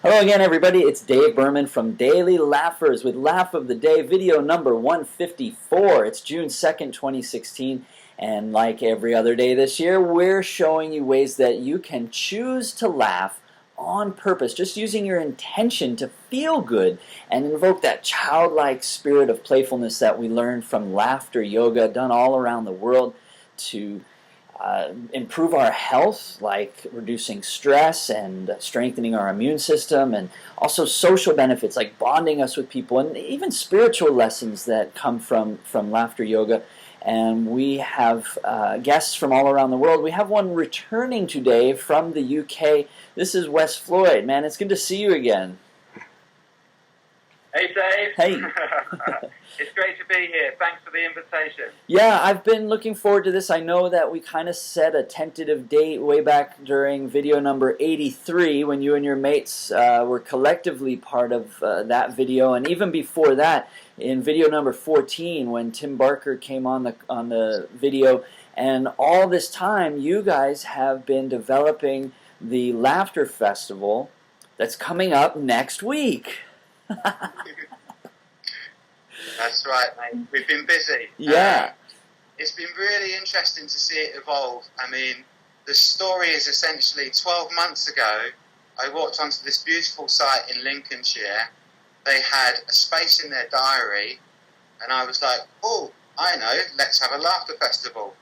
Hello again, everybody. It's Dave Berman from Daily Laughers with Laugh of the Day, video number 154. It's June 2nd, 2016, and like every other day this year, we're showing you ways that you can choose to laugh on purpose, just using your intention to feel good and invoke that childlike spirit of playfulness that we learned from laughter yoga, done all around the world to improve our health, like reducing stress and strengthening our immune system, and also social benefits like bonding us with people, and even spiritual lessons that come from laughter yoga. And we have guests from all around the world. We have one returning today from the UK. This is Wes Floyd. Man, it's good to see you again. Hey, Dave. Hey. It's great to be here. Thanks for the invitation. Yeah, I've been looking forward to this. I know that we kind of set a tentative date way back during video number 83 when you and your mates were collectively part of that video, and even before that in video number 14 when Tim Barker came on the video. And all this time you guys have been developing the Laughter Festival that's coming up next week. That's right, mate. We've been busy. Yeah. It's been really interesting to see it evolve. I mean, the story is essentially 12 months ago, I walked onto this beautiful site in Lincolnshire. They had a space in their diary, and I was like, oh, I know, let's have a laughter festival.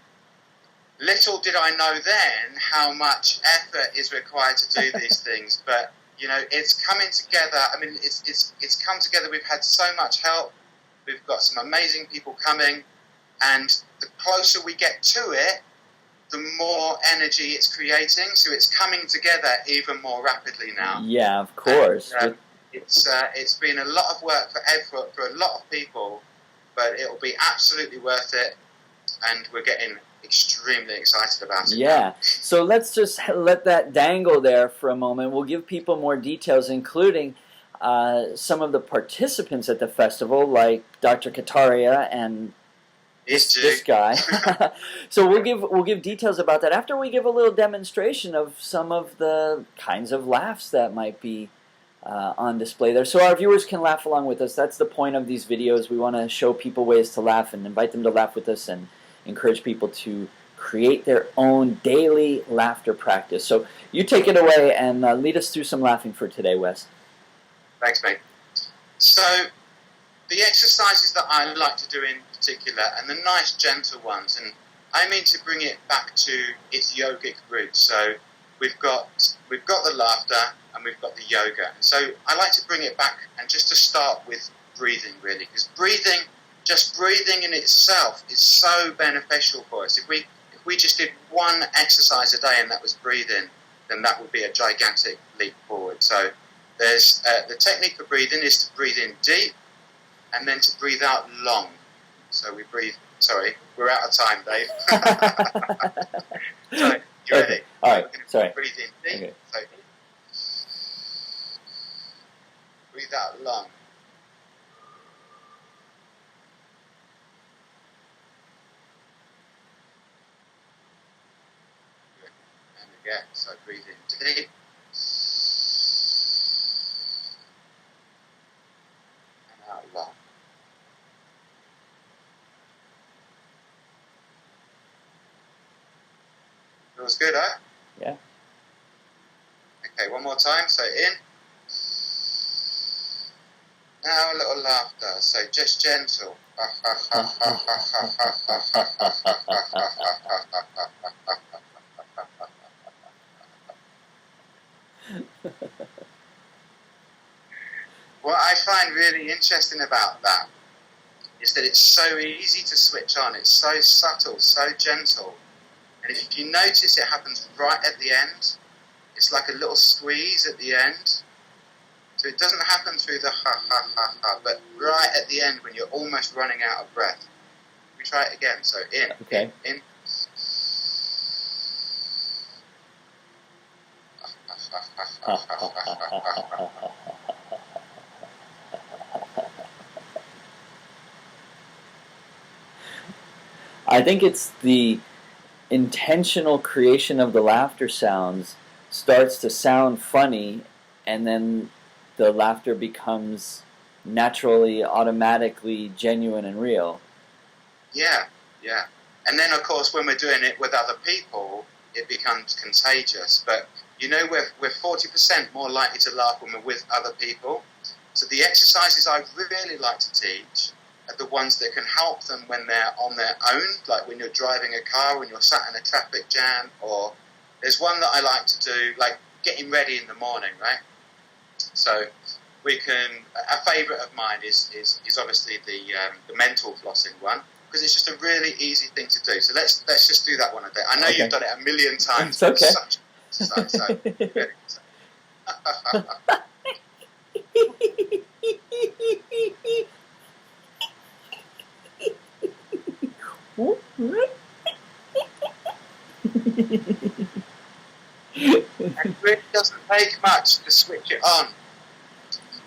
Little did I know then how much effort is required to do these things, but you know, it's coming together. I mean, it's come together. We've had so much help. We've got some amazing people coming, and the closer we get to it, the more energy it's creating. So it's coming together even more rapidly now. Yeah, of course. And, it's been a lot of work for a lot of people, but it'll be absolutely worth it, and we're getting extremely excited about it. Yeah, so let's just let that dangle there for a moment. We'll give people more details, including some of the participants at the festival, like Dr. Kataria and this guy. So we'll give details about that after we give a little demonstration of some of the kinds of laughs that might be on display there, so our viewers can laugh along with us. That's the point of these videos. We want to show people ways to laugh and invite them to laugh with us, and encourage people to create their own daily laughter practice. So you take it away and lead us through some laughing for today, Wes. Thanks, mate. So the exercises that I like to do in particular, and the nice gentle ones, and I mean to bring it back to its yogic roots. So we've got the laughter and we've got the yoga. So I like to bring it back, and just to start with breathing, really, because just breathing in itself is so beneficial for us. If we just did one exercise a day and that was breathing, then that would be a gigantic leap forward. So there's the technique for breathing is to breathe in deep and then to breathe out long. So we breathe. Sorry, we're out of time, Dave. So you ready? All right. Sorry. Breathe in deep. Okay. So breathe out long. Yeah, so breathe in deep. And out long. Feels good, huh? Yeah. Okay, one more time. So in. Now a little laughter. So just gentle. What I find really interesting about that is that it's so easy to switch on. It's so subtle, so gentle. And if you notice, it happens right at the end. It's like a little squeeze at the end. So it doesn't happen through the ha ha ha ha, but right at the end when you're almost running out of breath. We try it again. So in, Okay. in. I think it's the intentional creation of the laughter sounds starts to sound funny and then the laughter becomes naturally, automatically genuine and real. Yeah, yeah. And then, of course, when we're doing it with other people, it becomes contagious. But, you know, we're 40% more likely to laugh when we're with other people. So the exercises I really like to teach are the ones that can help them when they're on their own, like when you're driving a car, when you're sat in a traffic jam, or there's one that I like to do, like getting ready in the morning, right? So we can, a favourite of mine is obviously the mental flossing one, because it's just a really easy thing to do. So let's just do that one a day. I know you've done it a million times. It's okay. It's such an exercise, so good. It really doesn't take much to switch it on.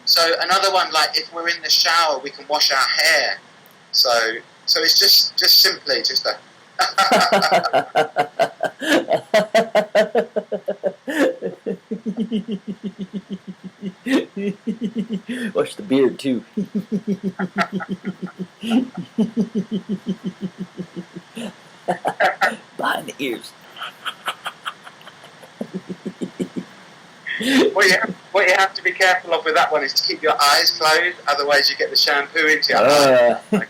So another one, like if we're in the shower, we can wash our hair. So it's just simply just a wash the beard too. Behind the ears. What you have to be careful of with that one is to keep your eyes closed, otherwise you get the shampoo into your eyes. And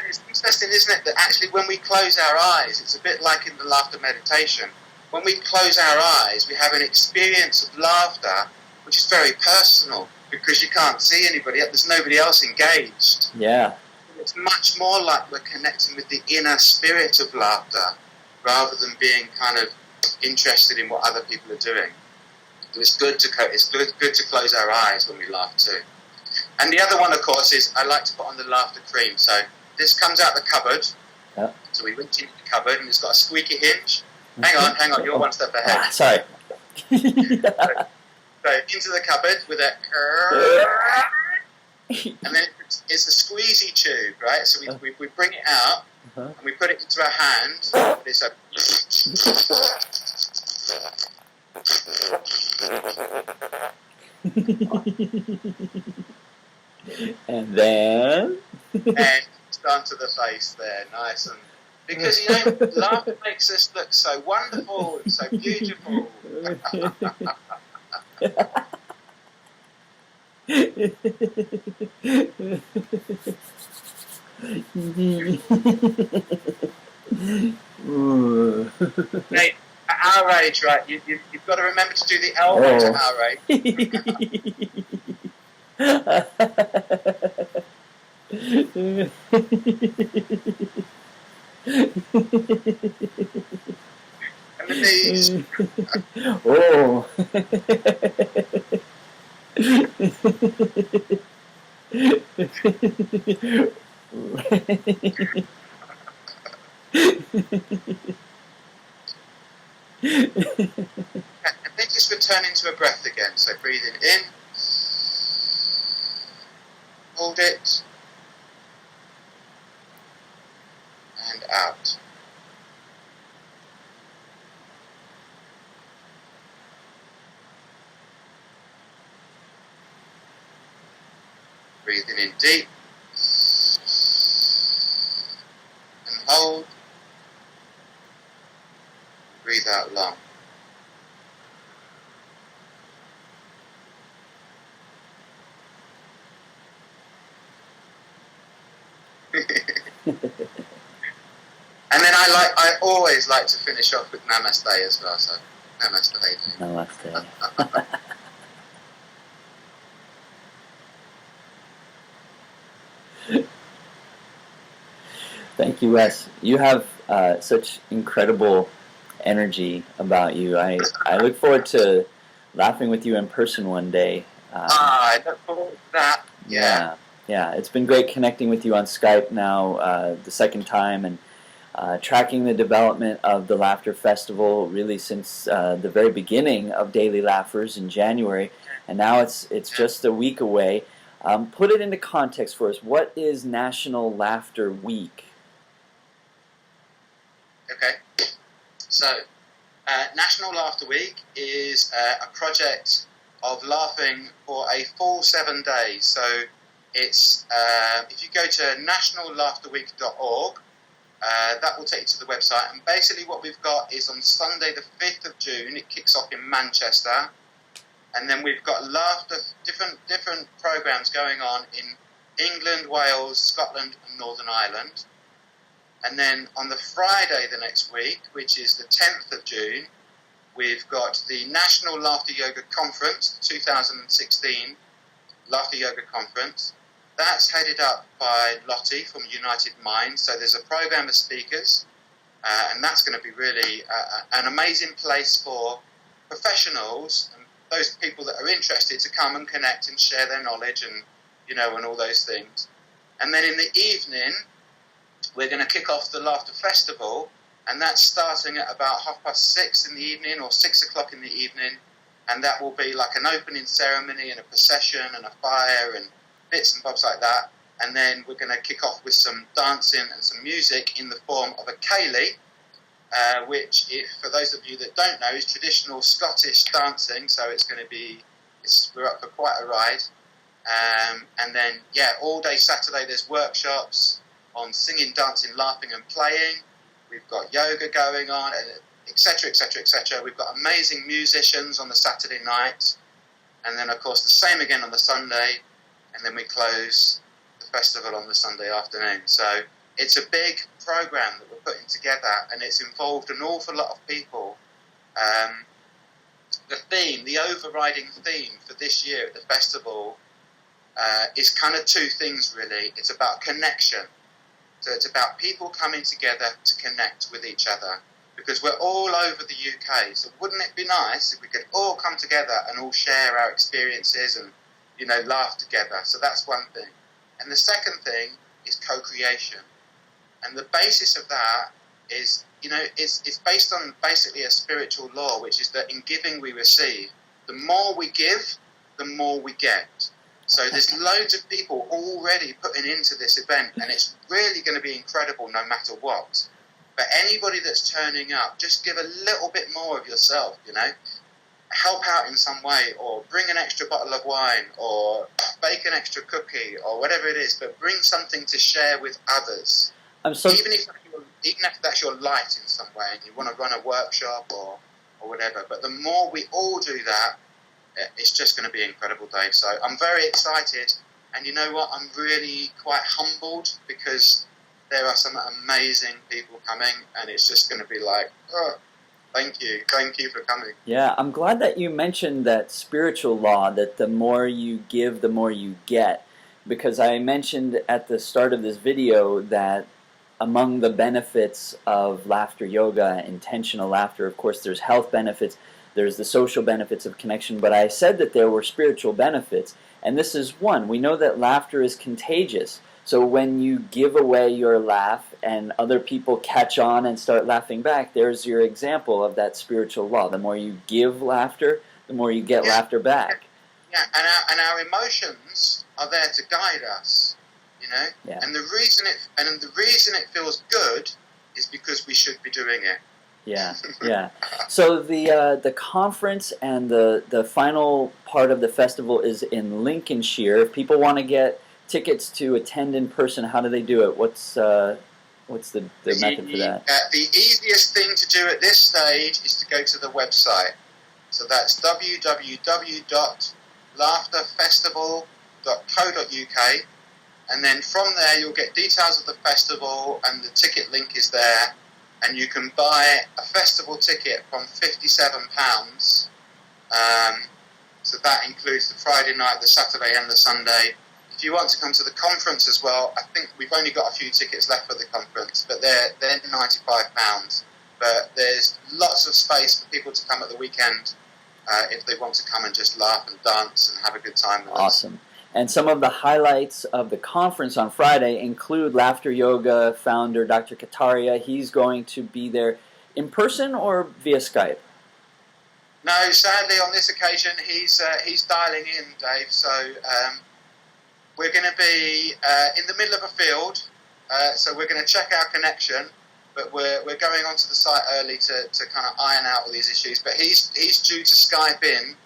it's interesting, isn't it, that actually when we close our eyes, it's a bit like in the laughter meditation. When we close our eyes, we have an experience of laughter which is very personal, because you can't see anybody, there's nobody else engaged. Yeah. It's much more like we're connecting with the inner spirit of laughter rather than being kind of interested in what other people are doing. It's good to close our eyes when we laugh too. And the other one, of course, is I like to put on the laughter cream. So this comes out the cupboard. Yeah. So we reach into the cupboard and it's got a squeaky hinge. Hang on, you're one step ahead. Sorry. So into the cupboard with a, and then it's a squeezy tube, right? So we bring it out and we put it into our hand. It's a and then and it's done to the face there, nice and because you know laughter makes us look so wonderful and so beautiful. Hey, at our age, right? You've got to remember to do the elbow to our and the knees. Oh. And then just return into a breath again. So breathing in, hold it, and out. Breathing in deep and hold. Breathe out long. And then I always like to finish off with Namaste as well. So Namaste. Namaste. Thank you, Wes. You have such incredible energy about you. I look forward to laughing with you in person one day. I look forward to that. Yeah. It's been great connecting with you on Skype now the second time, and tracking the development of the Laughter Festival really since the very beginning of Daily Laughers in January, and now it's just a week away. Put it into context for us. What is National Laughter Week? Okay. So, National Laughter Week is a project of laughing for a full 7 days. So, it's if you go to nationallaughterweek.org, that will take you to the website. And basically what we've got is on Sunday the 5th of June, it kicks off in Manchester. And then we've got different programs going on in England, Wales, Scotland and Northern Ireland. And then on the Friday the next week, which is the 10th of June, we've got the National Laughter Yoga Conference, 2016 Laughter Yoga Conference. That's headed up by Lottie from United Minds. So there's a program of speakers, and that's going to be really an amazing place for professionals and those people that are interested to come and connect and share their knowledge and, and all those things. And then in the evening, we're going to kick off the Laughter Festival, and that's starting at about 6:30 in the evening or 6 o'clock in the evening, and that will be like an opening ceremony and a procession and a fire and bits and bobs like that. And then we're going to kick off with some dancing and some music in the form of a ceilidh, which, for those of you that don't know, is traditional Scottish dancing. So we're up for quite a ride. And then, all day Saturday there's workshops on singing, dancing, laughing and playing. We've got yoga going on, etc., etc., etc. We've got amazing musicians on the Saturday night. And then, of course, the same again on the Sunday. And then we close the festival on the Sunday afternoon. So it's a big program that we're putting together, and it's involved an awful lot of people. The overriding theme for this year at the festival is kind of two things, really. It's about connection. So it's about people coming together to connect with each other, because we're all over the UK. So wouldn't it be nice if we could all come together and all share our experiences and laugh together? So that's one thing. And the second thing is co-creation. And the basis of that is, it's based on basically a spiritual law, which is that in giving we receive. The more we give, the more we get. So there's loads of people already putting into this event, and it's really going to be incredible no matter what. But anybody that's turning up, just give a little bit more of yourself, help out in some way, or bring an extra bottle of wine, or bake an extra cookie, or whatever it is, but bring something to share with others. Even if that's your light in some way, and you want to run a workshop or whatever. But the more we all do that, it's just going to be an incredible day. So I'm very excited, and you know what? I'm really quite humbled, because there are some amazing people coming, and it's just going to be like, thank you for coming. Yeah, I'm glad that you mentioned that spiritual law, that the more you give, the more you get. Because I mentioned at the start of this video that among the benefits of laughter yoga, intentional laughter, of course there's health benefits, there's the social benefits of connection, but I said that there were spiritual benefits, and this is one. We know that laughter is contagious. So when you give away your laugh and other people catch on and start laughing back, there's your example of that spiritual law. The more you give laughter, the more you get laughter back. Yeah, and our emotions are there to guide us, Yeah. And the reason it feels good is because we should be doing it. Yeah, yeah. So the conference and the final part of the festival is in Lincolnshire. If people want to get tickets to attend in person, how do they do it? What's the method for that? The easiest thing to do at this stage is to go to the website. So that's www.laughterfestival.co.uk, and then from there you'll get details of the festival, and the ticket link is there, and you can buy a festival ticket from £57. So that includes the Friday night, the Saturday and the Sunday. If you want to come to the conference as well, I think we've only got a few tickets left for the conference, but they're £95. But there's lots of space for people to come at the weekend if they want to come and just laugh and dance and have a good time with us. Awesome. And some of the highlights of the conference on Friday include Laughter Yoga founder Dr. Kataria. He's going to be there in person or via Skype? No, sadly on this occasion he's dialing in, Dave. So we're going to be in the middle of a field, so we're going to check our connection, but we're going onto the site early to kind of iron out all these issues. But he's due to Skype in,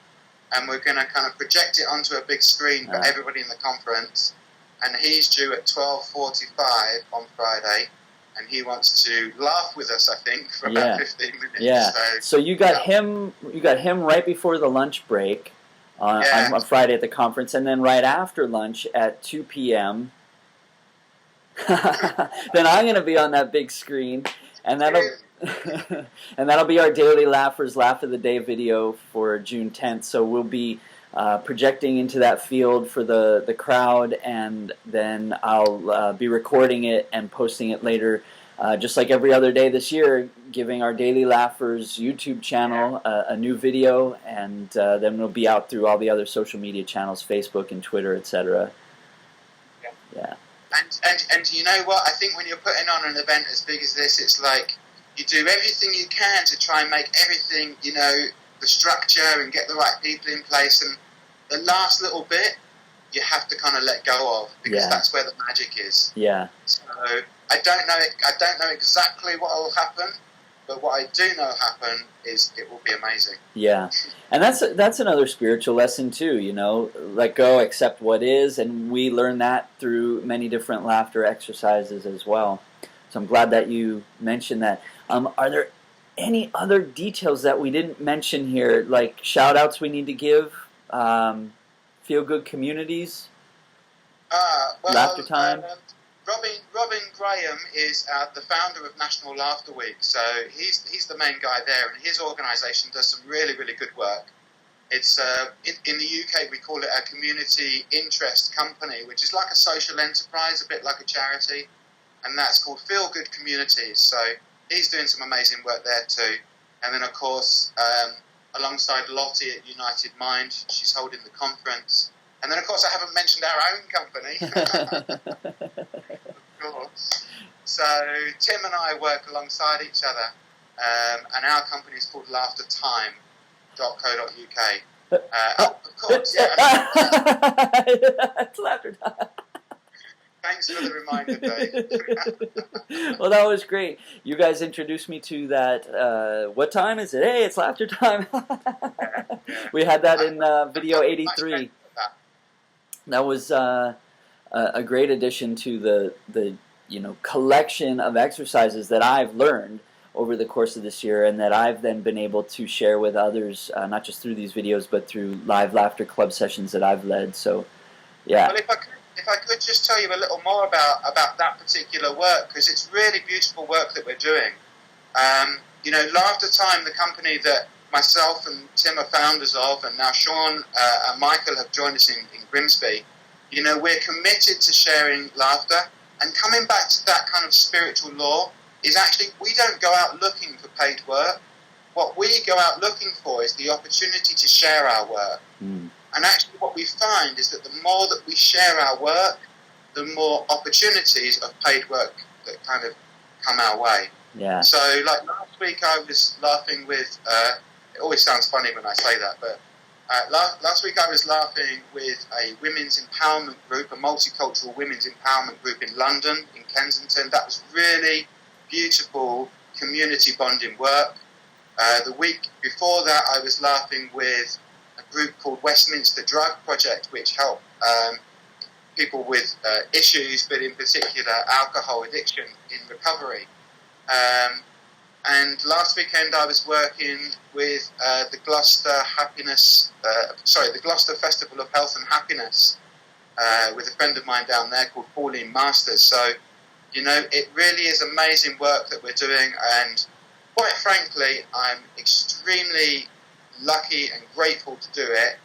and we're going to kind of project it onto a big screen for everybody in the conference. And he's due at 12:45 on Friday, and he wants to laugh with us, I think, for about 15 minutes. Yeah. So you got him right before the lunch break on Friday at the conference, and then right after lunch at 2 p.m. then I'm going to be on that big screen, and that'll be our Daily Laughers Laugh of the Day video for June 10th. So we'll be projecting into that field for the crowd, and then I'll be recording it and posting it later, just like every other day this year, giving our Daily Laughers YouTube channel a new video, and then it'll be out through all the other social media channels, Facebook and Twitter, etc. Yeah. And you know what? I think when you're putting on an event as big as this, it's like you do everything you can to try and make everything, the structure and get the right people in place, and the last little bit you have to kind of let go of, because that's where the magic is. Yeah. So I don't know exactly what will happen, but what I do know happen is it will be amazing. Yeah. And that's another spiritual lesson too, let go, accept what is, and we learn that through many different laughter exercises as well. So I'm glad that you mentioned that. Are there any other details that we didn't mention here, like shout-outs we need to give? Feel-good communities? Laughter time? Robin Graham is the founder of National Laughter Week, so he's the main guy there, and his organisation does some really, really good work. It's in the UK we call it a community interest company, which is like a social enterprise, a bit like a charity, and that's called Feel Good Communities. So he's doing some amazing work there too. And then of course, alongside Lottie at United Mind, she's holding the conference. And then of course I haven't mentioned our own company. Of course. So Tim and I work alongside each other, and our company is called laughtertime.co.uk. Of course, It's laughter time. Thanks for the reminder, Dave. Well, that was great. You guys introduced me to that. What time is it? Hey, it's laughter time. We had that in video 83. That was a great addition to the collection of exercises that I've learned over the course of this year, and that I've then been able to share with others, not just through these videos, but through live laughter club sessions that I've led. So, yeah. Well, if I could just tell you a little more about that particular work, because it's really beautiful work that we're doing. Laughter Time, the company that myself and Tim are founders of, and now Sean and Michael have joined us in Grimsby, we're committed to sharing laughter. And coming back to that kind of spiritual law is actually, we don't go out looking for paid work. What we go out looking for is the opportunity to share our work. Mm. And actually what we find is that the more that we share our work, the more opportunities of paid work that kind of come our way. Yeah. So like last week I was laughing with, it always sounds funny when I say that, but last week I was laughing with a women's empowerment group, a multicultural women's empowerment group in London, in Kensington. That was really beautiful community bonding work. The week before that I was laughing with a group called Westminster Drug Project, which help people with issues, but in particular alcohol addiction in recovery. And last weekend I was working with the Gloucester Festival of Health and Happiness with a friend of mine down there called Pauline Masters. So, it really is amazing work that we're doing, and quite frankly, I'm extremely lucky and grateful to do it.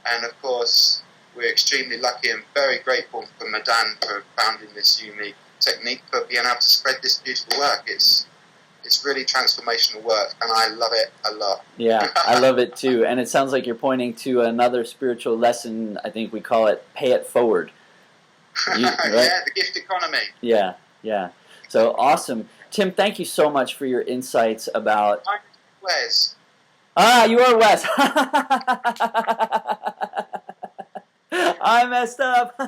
And of course, we're extremely lucky and very grateful for Madan for founding this unique technique, for being able to spread this beautiful work. It's really transformational work, and I love it a lot. Yeah, I love it too. And it sounds like you're pointing to another spiritual lesson. I think we call it pay it forward. Right? Yeah, the gift economy. Yeah, yeah. So awesome. Tim, thank you so much for your insights about... I'm Wes. Ah, you are Wes. I messed up. Tim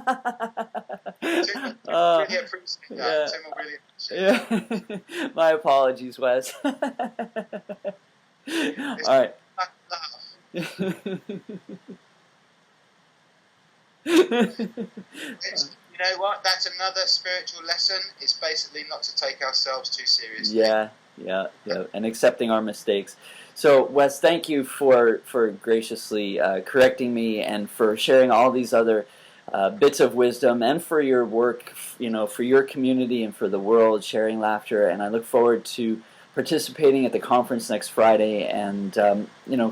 will really appreciate that. Yeah. Tim will really appreciate that. Yeah. My apologies, Wes. All right. You know what? That's another spiritual lesson. It's basically not to take ourselves too seriously. Yeah, and accepting our mistakes. So, Wes, thank you for graciously correcting me and for sharing all these other bits of wisdom and for your work, for your community and for the world, sharing laughter. And I look forward to participating at the conference next Friday and,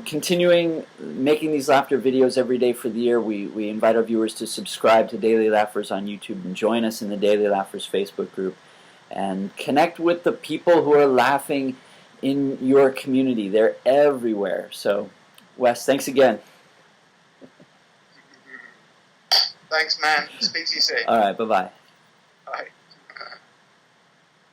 continuing making these laughter videos every day for the year. We invite our viewers to subscribe to Daily Laughers on YouTube and join us in the Daily Laughers Facebook group and connect with the people who are laughing in your community. They're everywhere. So, Wes, thanks again. Thanks, man. Speak to you soon. All right, bye-bye.